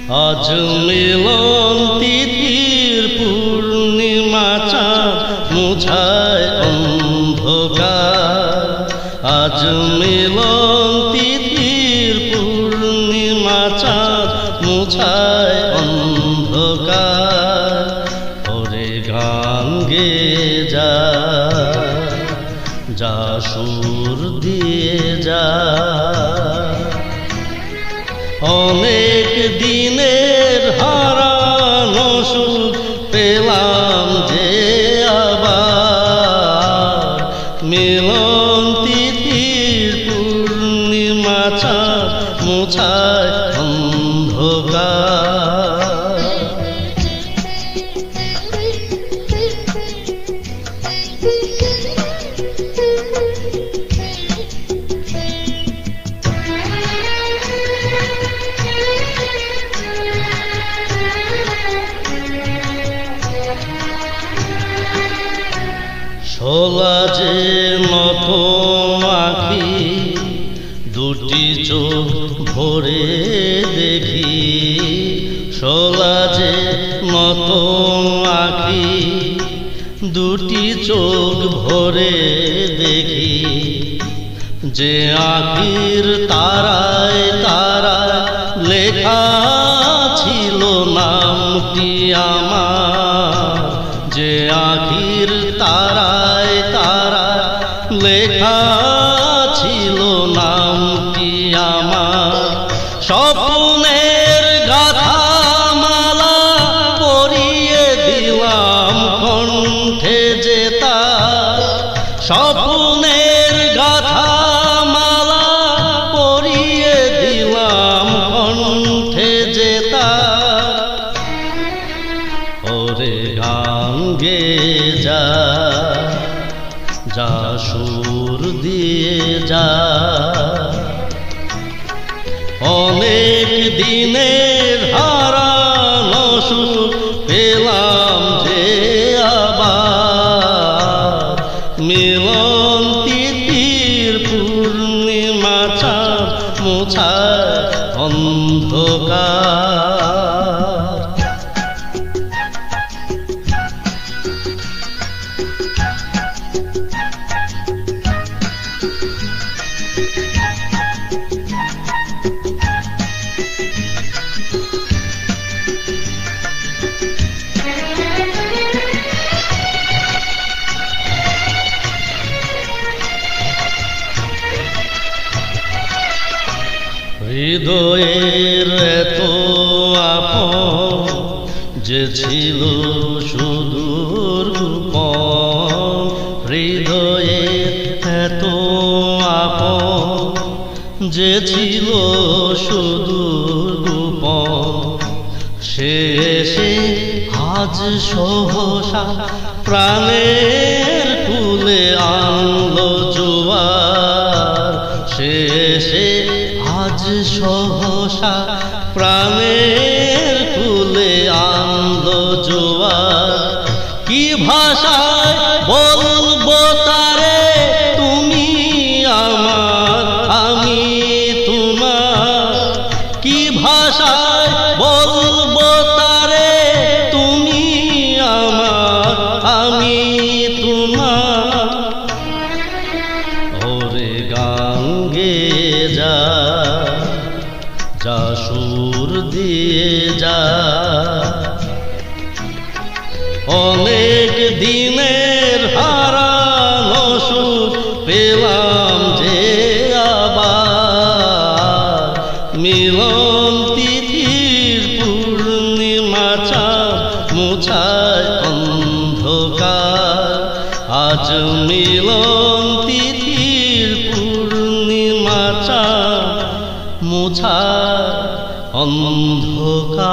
আজ মিলন তিথির পূর্ণিমা চাঁদ মুছায় অন্ধকার। আজ মিলন তিথির পূর্ণিমা চাঁদ মুছায় অন্ধকার। ওরে গান গেয়ে যা, যা সুর দিয়ে যা। অনেক দিনের হারানো সুখ পেলাম যে আবার। মিলন তিথির পূর্ণিমা চাঁদ মুছায় অন্ধকার। শোলা যে নত আঁখি, দুটি চোখ ভরে দেখি। শোলা যে নত আঁখি, দুটি চোখ ভরে দেখি। যে আঁখির তারায় তারায় লেখা ছিল নামটি আমার। যে আঁখির তারায় তারায় লেখা ছিল নামটি আমার। স্বপ্নের গাথা মালা পরিয়ে দিলাম কণ্ঠে যে তার। স্বপ্নের গাথা মালা পরিয়ে দিলাম কণ্ঠে যে তার। ওরে গান গেয়ে যা, যা সুর দিয়ে যা। অনেক দিনের হারানো সুখ পেলাম যে আবার। মিলন তিথির পূর্ণিমা চাঁদ মুছায় অন্ধকার। হৃদয়ের এত আপন যে ছিল সুদূর গোপন। হৃদয়ের এত আপন যে ছিল সুদূর গোপন। সে এসে আজ সহসা প্রাণের কুলে আনলো জোয়ার। সে এসে আজ সহসা প্রাণের কুলে আনলো জোয়ার। কি ভাষায় বলবো তারে তুমি আমার, আমি তোমার। কি ভাষায় বলবো তারে তুমি আমার, আমি তোমার। ওরে গান গেয়ে যা, যা সুর দিয়ে যা। অনেক দিনের হারানো সুখ পেলাম যে আবার। মিলন তিথির পূর্ণিমা চাঁদ মুছায় অন্ধকার। আজ মিলন তিথির পূর্ণিমা চাঁদ মুছায় অন্ধকার।